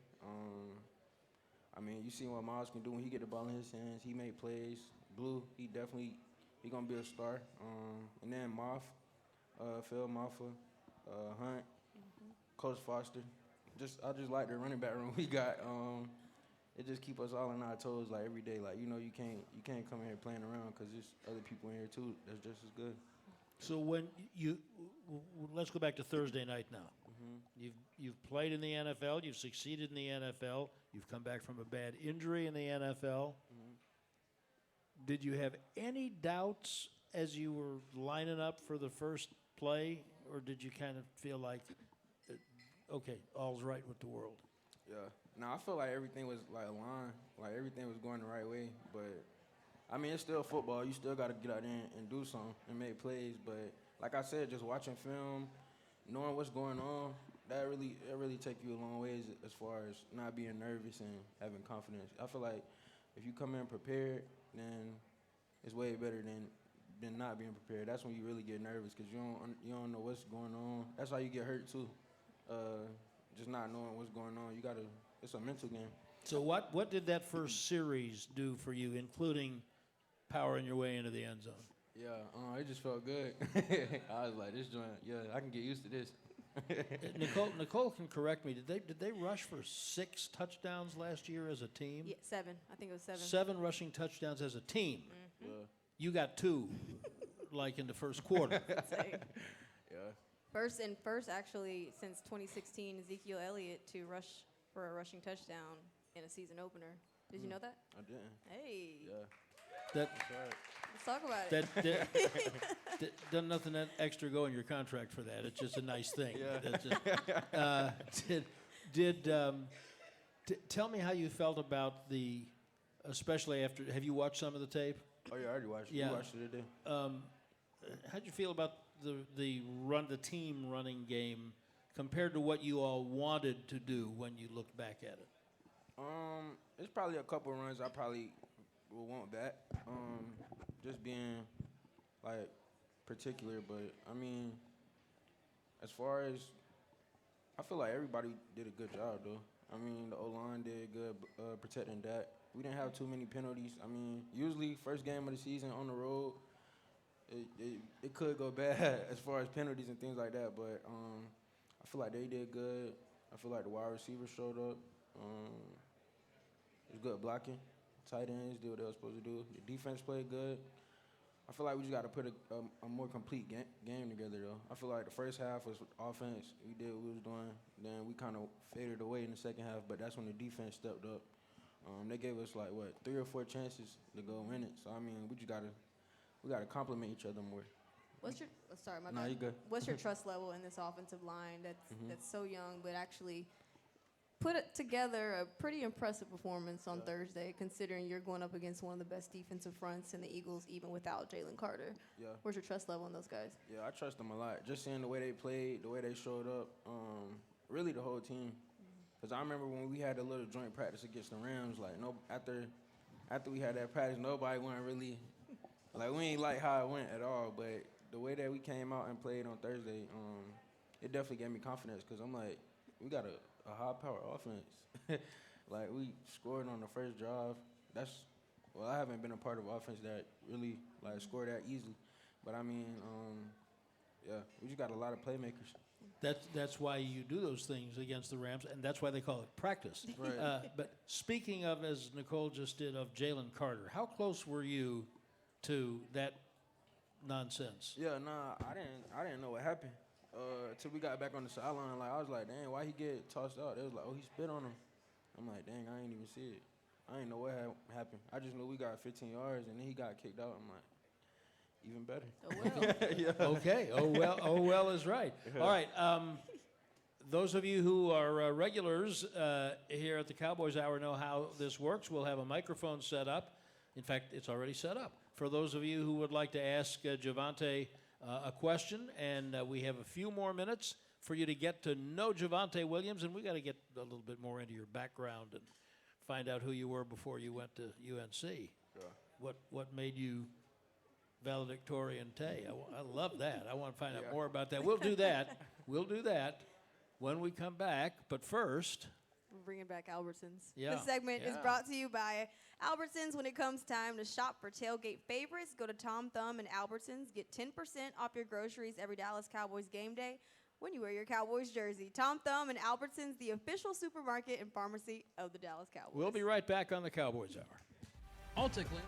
Speaker 5: I mean, you see what Miles can do when he get the ball in his hands. He made plays. Blue, he going to be a star. And then Moff, Phil Moffa, Hunt, Coach Foster. I just like the running back room we got. It just keep us all on our toes like every day. Like, you can't come in here playing around because there's other people in here too that's just as good.
Speaker 3: So when let's go back to Thursday night now. You've played in the NFL. You've succeeded in the NFL. You've come back from a bad injury in the NFL. Did you have any doubts as you were lining up for the first play, or did you kind of feel like, okay, all's right with the world?
Speaker 5: Yeah. No, I feel like everything was like aligned, like everything was going the right way. But I mean, it's still football. You still got to get out there and do something and make plays. But like I said, just watching film, knowing what's going on, that really take you a long way as far as not being nervous and having confidence. I feel like if you come in prepared, then it's way better than not being prepared. That's when you really get nervous because you don't know what's going on. That's how you get hurt too. Just not knowing what's going on. It's a mental game.
Speaker 3: So what did that first series do for you, including powering your way into the end zone?
Speaker 5: Yeah, it just felt good. I was like, this joint, I can get used to this.
Speaker 3: Nicole can correct me. Did they rush for 6 touchdowns last year as a team?
Speaker 4: Yeah, 7. I think it was 7.
Speaker 3: 7 rushing touchdowns as a team.
Speaker 5: Yeah.
Speaker 3: You got 2, like in the first quarter.
Speaker 5: Yeah.
Speaker 4: First actually since 2016, Ezekiel Elliott to rush for a rushing touchdown in a season opener. Did you know that?
Speaker 5: I didn't.
Speaker 4: Hey.
Speaker 5: Yeah.
Speaker 3: That's
Speaker 5: right.
Speaker 4: Let's talk about it.
Speaker 3: Doesn't nothing extra go in your contract for that. It's just a nice thing.
Speaker 5: Yeah.
Speaker 3: Tell me how you felt about especially after. Have you watched some of the tape?
Speaker 5: Oh yeah, I already watched it.
Speaker 3: Yeah.
Speaker 5: You watched it today.
Speaker 3: How'd you feel about the team running game compared to what you all wanted to do when you looked back at it?
Speaker 5: It's probably a couple runs I probably will want back. Just being like particular, but I mean, as far as I feel like everybody did a good job though. I mean, the O-line did good protecting that. We didn't have too many penalties. I mean, usually first game of the season on the road, it could go bad as far as penalties and things like that. But I feel like they did good. I feel like the wide receivers showed up. It was good blocking. Tight ends did what they were supposed to do. The defense played good. I feel like we just got to put a more complete game together, though. I feel like the first half was offense. We did what we was doing. Then we kind of faded away in the second half, but that's when the defense stepped up. They gave us, 3 or 4 chances to go win it. So, I mean, we got to compliment each other more.
Speaker 4: What's your sorry, my
Speaker 5: No,
Speaker 4: bad.
Speaker 5: you good.
Speaker 4: What's your trust level in this offensive line that's so young, but actually put it together a pretty impressive performance on Thursday, considering you're going up against one of the best defensive fronts in the Eagles, even without Jalen Carter.
Speaker 5: Yeah.
Speaker 4: Where's your trust level in those guys?
Speaker 5: Yeah, I trust them a lot. Just seeing the way they played, the way they showed up, really the whole team. Because I remember when we had a little joint practice against the Rams, like after we had that practice, nobody wasn't really like we ain't like how it went at all. But the way that we came out and played on Thursday, it definitely gave me confidence because I'm like, we got a high-power offense. Like we scored on the first drive. I haven't been a part of offense that really like scored that easily. But I mean, yeah, we just got a lot of playmakers.
Speaker 3: That's why you do those things against the Rams, and that's why they call it practice.
Speaker 5: Right.
Speaker 3: But speaking of, as Nicole just did, of Jalen Carter, how close were you to that nonsense?
Speaker 5: Yeah, nah, I didn't know what happened till we got back on the sideline. Like I was like, dang, why he get tossed out? They was like, oh, he spit on him. I'm like, dang, I ain't even see it. I ain't know what happened. I just knew we got 15 yards and then he got kicked out. I'm like, even better.
Speaker 4: Oh, well.
Speaker 5: Yeah.
Speaker 3: Okay. Oh well is right. All right. Those of you who are regulars here at the Cowboys Hour know how this works. We'll have a microphone set up. In fact, it's already set up. For those of you who would like to ask Javonte a question, and we have a few more minutes for you to get to know Javvante Williams, and we got to get a little bit more into your background and find out who you were before you went to UNC.
Speaker 5: Yeah.
Speaker 3: What made you valedictorian Tay? I love that. I want to find out more about that. We'll do that. We'll do that when we come back. But first,
Speaker 4: We're bringing back Albertsons.
Speaker 3: Yeah,
Speaker 4: This segment is
Speaker 3: yeah.
Speaker 4: brought to you by Albertsons. When it comes time to shop for tailgate favorites, go to Tom Thumb and Albertsons. Get 10% off your groceries every Dallas Cowboys game day when you wear your Cowboys jersey. Tom Thumb and Albertsons, the official supermarket and pharmacy of the Dallas Cowboys.
Speaker 3: we'll be right back on the Cowboys Hour.
Speaker 7: Ultimately,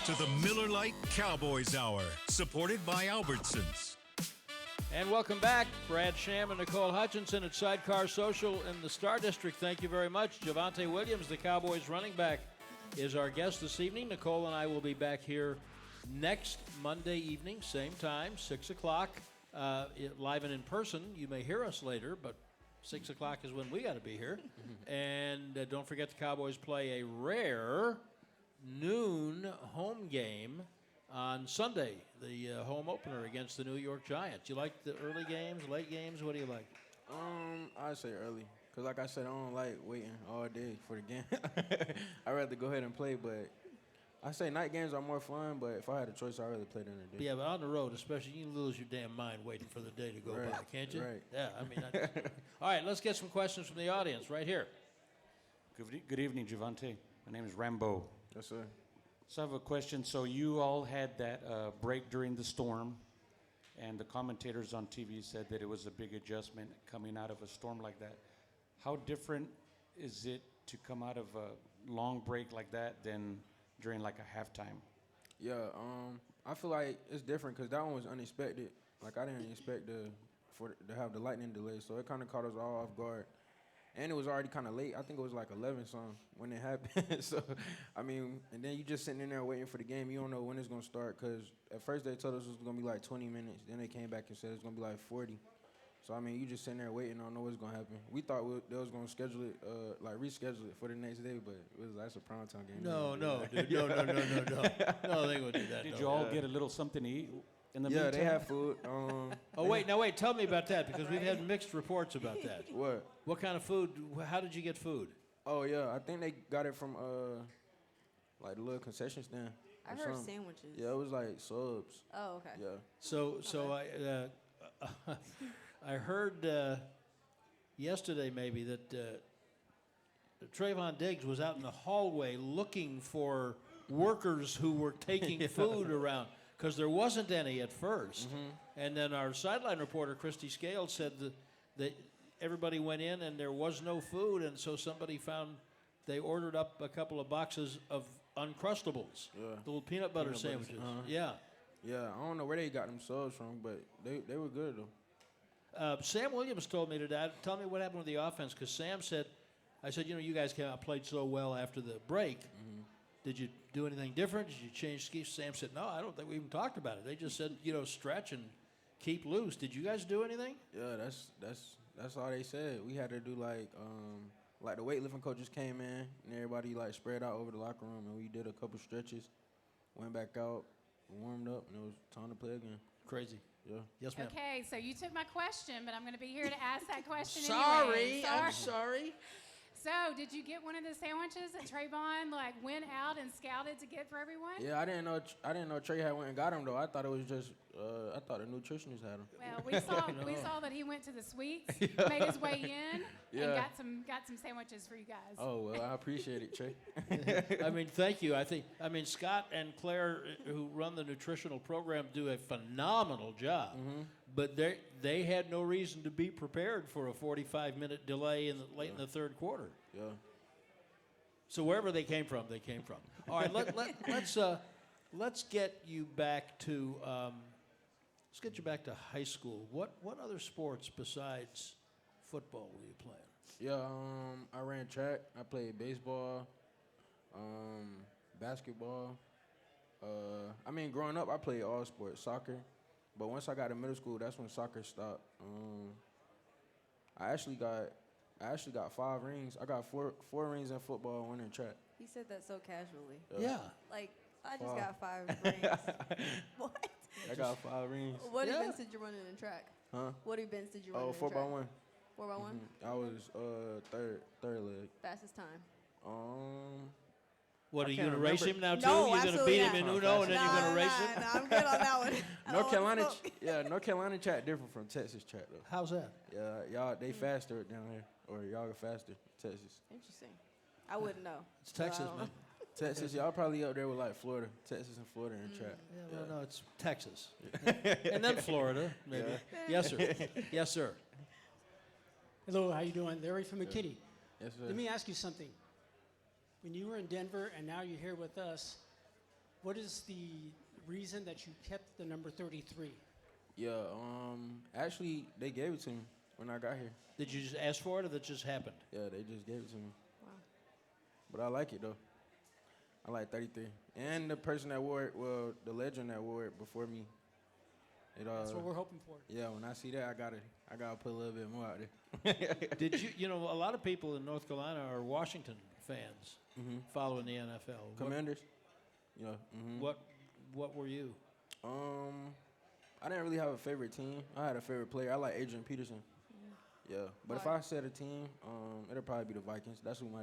Speaker 1: to the Miller Lite Cowboys Hour, supported by Albertsons.
Speaker 3: And welcome back. Brad Sham and Nicole Hutchison at Sidecar Social in the Star District. Thank you very much. Javonte Williams, the Cowboys running back, is our guest this evening. Nicole and I will be back here next Monday evening, same time, 6 o'clock, live and in person. You may hear us later, but 6 o'clock is when we got to be here. And don't forget the Cowboys play a rare noon home game on Sunday, the home opener against the New York Giants. You like the early games, late games? What do you like?
Speaker 5: I'd say early. Because like I said, I don't like waiting all day for the game. I'd rather go ahead and play, but I say night games are more fun, but if I had a choice, I'd rather play during the day.
Speaker 3: Yeah, but on the road, especially, you can lose your damn mind waiting for the day to go by, can't you?
Speaker 5: Right.
Speaker 3: Yeah, I mean, all right, let's get some questions from the audience right here.
Speaker 7: Good evening, Javonte. My name is Rambo.
Speaker 5: Yes, sir.
Speaker 7: So I have a question. So you all had that break during the storm, and the commentators on TV said that it was a big adjustment coming out of a storm like that. How different is it to come out of a long break like that than during like a halftime?
Speaker 5: Yeah, I feel like it's different because that one was unexpected. Like, I didn't expect to have the lightning delay, so it kind of caught us all off guard. And it was already kind of late. I think it was like 11 something when it happened. So, I mean, and then you just sitting in there waiting for the game. You don't know when it's going to start because at first they told us it was going to be like 20 minutes. Then they came back and said it's going to be like 40. So, I mean, you just sitting there waiting, don't know what's going to happen. We thought they was going to schedule it, reschedule it for the next day, but that's a primetime game.
Speaker 3: No, dude. No, they wouldn't do that.
Speaker 7: Did you all get a little something to eat in the
Speaker 5: Yeah,
Speaker 7: meantime?
Speaker 5: they had food.
Speaker 3: Wait, tell me about that because we've had mixed reports about that.
Speaker 5: What?
Speaker 3: What kind of food? How did you get food?
Speaker 5: Oh, yeah, I think they got it from, like, the little concession stand.
Speaker 4: I
Speaker 5: or
Speaker 4: heard
Speaker 5: something.
Speaker 4: sandwiches.
Speaker 5: Yeah, it was like subs.
Speaker 4: Oh, okay.
Speaker 5: Yeah.
Speaker 3: So I heard yesterday maybe that Trayvon Diggs was out in the hallway looking for workers who were taking food around because there wasn't any at first. And then our sideline reporter, Christy Scales, said that everybody went in and there was no food, and so somebody they ordered up a couple of boxes of Uncrustables, the little peanut butter sandwiches. Yeah.
Speaker 5: Yeah, I don't know where they got them subs from, but they were good, though.
Speaker 3: Sam Williams told me today, tell me what happened with the offense, because Sam said, I said, you guys came out played so well after the break. Did you do anything different? Did you change schemes? Sam said, no, I don't think we even talked about it. They just said, stretch and keep loose. Did you guys do anything?
Speaker 5: Yeah, that's all they said. We had to do like the weightlifting coaches came in and everybody like spread out over the locker room, and we did a couple stretches, went back out, warmed up, and it was time to play again.
Speaker 3: Crazy.
Speaker 5: Yeah.
Speaker 3: Yes, ma'am.
Speaker 8: Okay, so you took my question, but I'm going to be here to ask that question
Speaker 3: Sorry,
Speaker 8: anyway.
Speaker 3: I'm sorry.
Speaker 8: So, did you get one of the sandwiches that Trayvon went out and scouted to get for everyone?
Speaker 5: Yeah, I didn't know Trey had went and got him though. I thought it was just I thought the nutritionist had him.
Speaker 8: Well, we saw that he went to the suites, made his way in, and got some sandwiches for you guys.
Speaker 5: Oh well, I appreciate it, Trey.
Speaker 3: I mean, thank you. I mean, Scott and Claire, who run the nutritional program, do a phenomenal job. But they had no reason to be prepared for a 45-minute delay late in the third quarter.
Speaker 5: Yeah.
Speaker 3: So wherever they came from, they came from. All right, let's get you back to high school. What other sports besides football were you playing?
Speaker 5: Yeah, I ran track. I played baseball, basketball. I mean, growing up, I played all sports, soccer. But once I got to middle school, that's when soccer stopped. I actually got 5 rings. I got four rings in football, 1 in track.
Speaker 4: He said that so casually.
Speaker 3: Yeah.
Speaker 4: Like, I just got 5 rings. What?
Speaker 5: I got 5 rings.
Speaker 4: What events did you run in track?
Speaker 5: Huh?
Speaker 4: What events did you run in
Speaker 5: 4x1.
Speaker 4: track? 4x1?
Speaker 5: I was third leg.
Speaker 4: Fastest time.
Speaker 3: What, are you
Speaker 5: can't
Speaker 3: going to race
Speaker 5: remember.
Speaker 3: him now, too?
Speaker 4: No,
Speaker 3: You're going to
Speaker 4: absolutely
Speaker 3: beat him in
Speaker 5: not.
Speaker 3: Uno, and then you're going to race him?
Speaker 4: No, I'm good on that one. I don't want to smoke.
Speaker 5: North Carolina track different from Texas track, though.
Speaker 3: How's that?
Speaker 5: Yeah, they faster down here. Or y'all are faster, Texas.
Speaker 4: Interesting. I wouldn't know.
Speaker 3: It's Texas,
Speaker 4: I don't
Speaker 3: man.
Speaker 5: Texas, y'all probably up there with like Florida. Texas and Florida in track.
Speaker 3: Yeah, well, no, it's Texas. And then Florida, maybe. Yes, sir. Yes, sir.
Speaker 9: Hello, how you doing? Larry from McKinney.
Speaker 5: Yes, sir.
Speaker 9: Let me ask you something. When you were in Denver and now you're here with us, What is the reason that you kept the number 33?
Speaker 5: Yeah, actually, they gave it to me when I got here.
Speaker 3: Did you just ask for it, or that just happened?
Speaker 5: Yeah, they just gave it to me.
Speaker 4: Wow.
Speaker 5: But I like it, though. I like 33. And the person that wore it, well, the legend that wore it before me.
Speaker 9: That's what we're hoping for.
Speaker 5: Yeah, when I see that, I gotta put a little bit more out there.
Speaker 3: Did you know, a lot of people in North Carolina are Washington fans following the NFL.
Speaker 5: Commanders? Yeah.
Speaker 3: What were you?
Speaker 5: I didn't really have a favorite team. I had a favorite player. I like Adrian Peterson. Yeah, but if I said a team, it'll probably be the Vikings. That's who I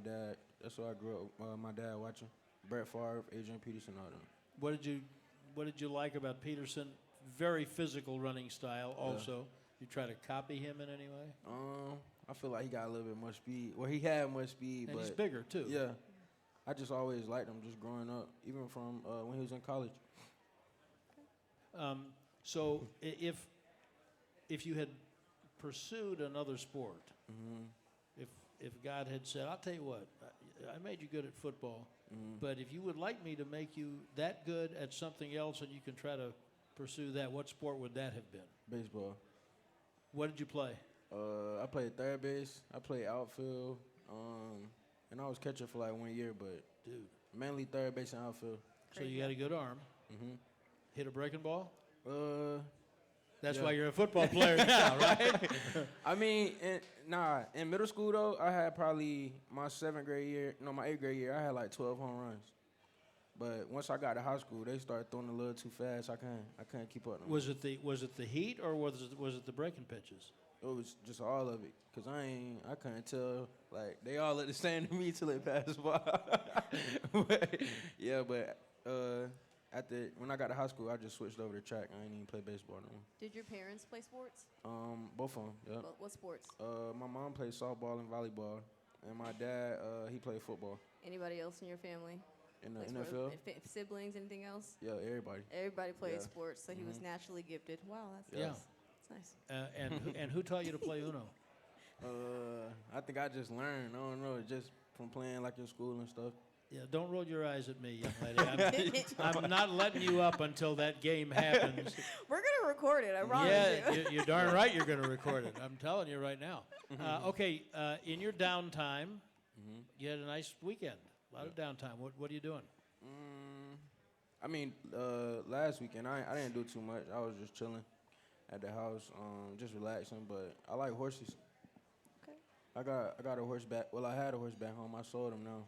Speaker 5: grew up. My dad watching. Brett Favre, Adrian Peterson, all them.
Speaker 3: What did you like about Peterson? Very physical running style. Also, you try to copy him in any way?
Speaker 5: I feel like he got a little bit more speed. Well, he had more speed,
Speaker 3: and
Speaker 5: but
Speaker 3: he's bigger too.
Speaker 5: Yeah, I just always liked him, just growing up, even from when he was in college.
Speaker 3: So if you had pursued another sport, if God had said, "I'll tell you what, I made you good at football, but if you would like me to make you that good at something else, and you can try to pursue that, what sport would that have been?"
Speaker 5: Baseball.
Speaker 3: What did you play?
Speaker 5: I played third base. I played outfield, and I was catcher for like 1 year, but mainly third base and outfield.
Speaker 3: So you got a good arm. Hit a breaking ball? That's
Speaker 5: yeah.
Speaker 3: why you're a football player now, right?
Speaker 5: I mean, in middle school, though, I had probably my 8th grade year, I had like 12 home runs. But once I got to high school, they started throwing a little too fast. I couldn't keep up.
Speaker 3: Was it the heat, or was it the breaking pitches?
Speaker 5: It was just all of it, cause I couldn't tell. Like, they all looked the same to me till it passed by. When I got to high school, I just switched over to track. I didn't even play baseball no more.
Speaker 4: Did your parents play sports?
Speaker 5: Both of them. Yeah.
Speaker 4: What sports?
Speaker 5: My mom played softball and volleyball, and my dad he played football.
Speaker 4: Anybody else in your family?
Speaker 5: In the
Speaker 4: Like
Speaker 5: NFL?
Speaker 4: Siblings, anything else?
Speaker 5: Yeah, everybody.
Speaker 4: Everybody played sports, so he was naturally gifted. Wow, that's nice. That's nice.
Speaker 3: And who taught you to play Uno?
Speaker 5: I think I just learned. I don't know, just from playing like in school and stuff.
Speaker 3: Yeah, don't roll your eyes at me, young lady. I'm not letting you up until that game happens.
Speaker 4: We're gonna record it. I promise
Speaker 3: you. You're darn right. You're gonna record it. I'm telling you right now. Okay, in your downtime, you had a nice weekend. A lot of downtime. What are you doing?
Speaker 5: I mean, last weekend I didn't do too much. I was just chilling at the house, just relaxing. But I like horses.
Speaker 4: Okay.
Speaker 5: I got a horse back. Well, I had a horse back home. I sold them now.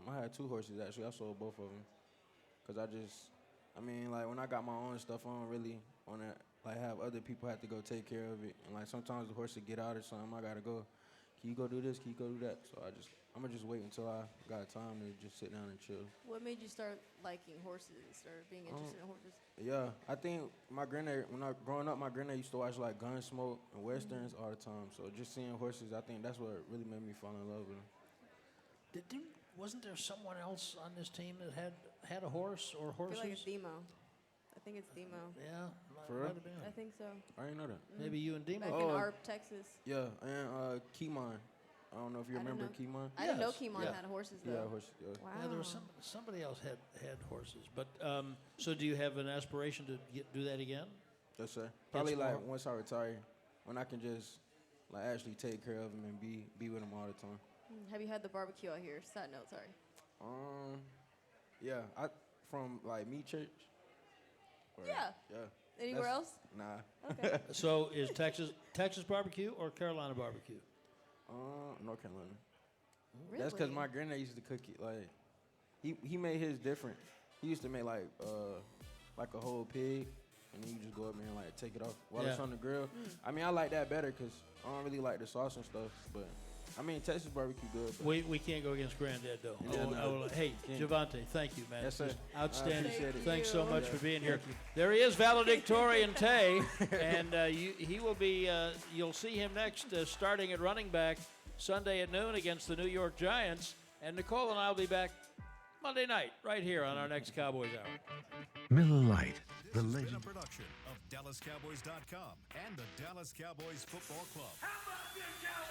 Speaker 5: I had 2 horses actually. I sold both of them. Cause like when I got my own stuff, I don't really want to like have other people have to go take care of it. And like sometimes the horse will get out or something. I gotta go. Can you go do this? Can you go do that? So I'm gonna just wait until I got time to just sit down and chill.
Speaker 4: What made you start liking horses or being interested in horses?
Speaker 5: Yeah, I think my granddad, growing up, my granddad used to watch like Gunsmoke and Westerns all the time. So just seeing horses, I think that's what really made me fall in love with them.
Speaker 3: Wasn't there someone else on this team that had a horse or horses?
Speaker 4: I feel like it's Demo. I think it's Demo.
Speaker 3: Yeah,
Speaker 5: for real?
Speaker 4: I think so.
Speaker 5: I didn't know that.
Speaker 3: Maybe you and Demo.
Speaker 4: Back in Arp, Texas.
Speaker 5: Yeah, and Keymon. I don't know if you remember Keymon.
Speaker 4: I didn't know Keymon had horses though.
Speaker 5: Yeah, horses. Yeah.
Speaker 4: Wow.
Speaker 3: Yeah, there was somebody else had horses. But so do you have an aspiration to do that again?
Speaker 5: Yes, sir. Probably like once I retire, when I can just like actually take care of them and be with them all the time.
Speaker 4: Have you had the barbecue out here? Side note, sorry.
Speaker 5: Yeah, from like meat church.
Speaker 4: Yeah. Anywhere else?
Speaker 5: Nah.
Speaker 4: Okay.
Speaker 3: So is Texas barbecue or Carolina barbecue?
Speaker 5: North Carolina.
Speaker 4: Really?
Speaker 5: That's because my granddad used to cook it. Like, he made his different. He used to make like a whole pig, and then you just go up there and like take it off while it's on the grill. I mean, I like that better because I don't really like the sauce and stuff, but. I mean, Texas barbecue good.
Speaker 3: We can't go against Granddad, though.
Speaker 5: Yeah,
Speaker 3: hey, Javonte, thank you, man.
Speaker 5: Yes, sir.
Speaker 3: Outstanding.
Speaker 4: Thanks
Speaker 3: so much for being here. There he is, valedictorian Tay, and he will be. You'll see him next, starting at running back Sunday at noon against the New York Giants. And Nicole and I will be back Monday night, right here on our next Cowboys Hour.
Speaker 1: Miller Lite, the legend. A production of DallasCowboys.com and the Dallas Cowboys Football Club.
Speaker 10: How about this, Cowboys?